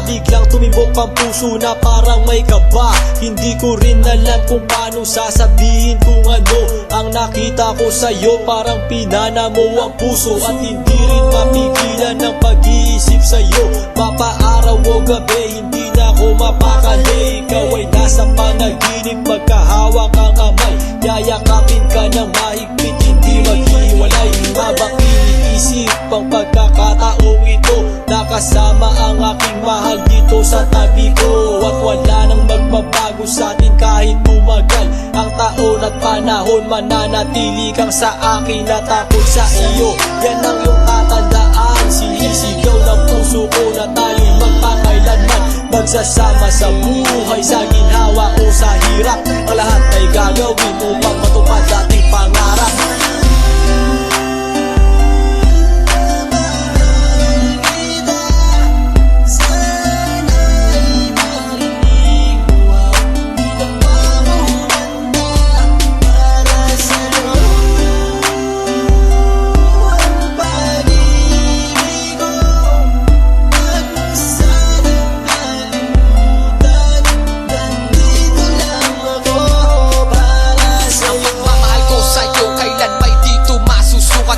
biglang tumibok ang puso na parang may kaba. Hindi ko rin alam kung paano sasabihin kung ano ang nakita ko sa'yo. Parang pinana mo ang puso at hindi rin mapigilan ng pag-iisip sa'yo. Mapaaraw o gabi, hindi na ako mapakali. Ikaw ay nasa panaginip, magkahawak ang kamay. Yayakapin ka ng mahigpit, hindi maghiwalay. Habang iniisip ang pagkakataong ito, nakasama ang aking mahal dito sa tabi ko. At wala nang magbabago sa atin kahit tumagal ang taon at panahon. Mananatili kang sa akin at ako sa iyo. Yan ang iyong tatandaan. Sinisigaw ng puso ko na tayo'y magpakailanman magsasama sa buhay, sa ginhawa o sa hirap. Ang lahat ay gagawin upang matupad ating pangarap.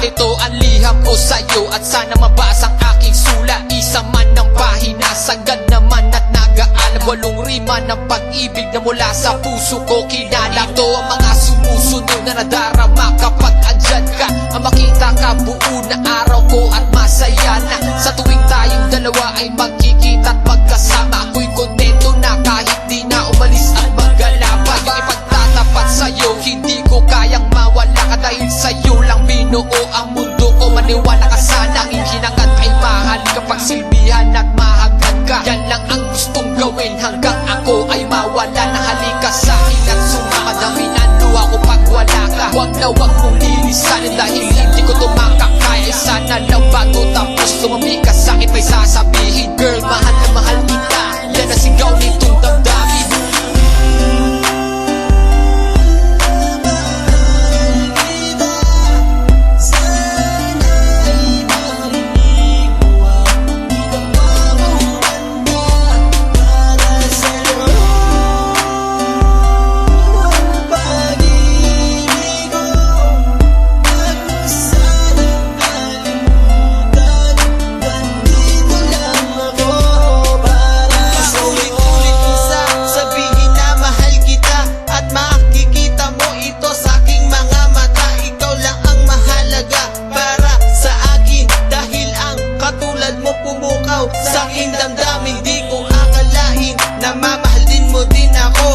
Ito ang liham ko sa'yo at sana mabasa ang aking sula. Isa man ng pahina, sagad naman at nag-aalam. 8 rima ng pag-ibig na mula sa puso ko kinala. Ito ang mga sumusunod na nadarama kapag andyan ka. Ang makita ka buo na araw ko at masaya na. Sa tuwing tayong dalawa ay magkikita at magkasama, ako'y kontento na kahit di na umalis at maggala pa. Yung ipagtatapat sa'yo, hindi ko kayang mawala ka dahil sa'yo lang binuo ang mundo ko. Maniwala ka sana, ang hinangad ay mahal kapag silbihan at mahagad ka. Yan lang ang gustong gawin hanggang ako ay mawala na. Halika sa'kin at sumama, dami na luha ko pag wala ka. Huwag na huwag mong lilisanin dahil hindi ko tumakakaya. Sana lang bago tapos tumami ka sa'kin may sasabihin, girl, mahal na mahal kita. Yan ang sigaw nitong damdamin. Sa aking damdamin, di ko akalain na mamahalin mo din ako.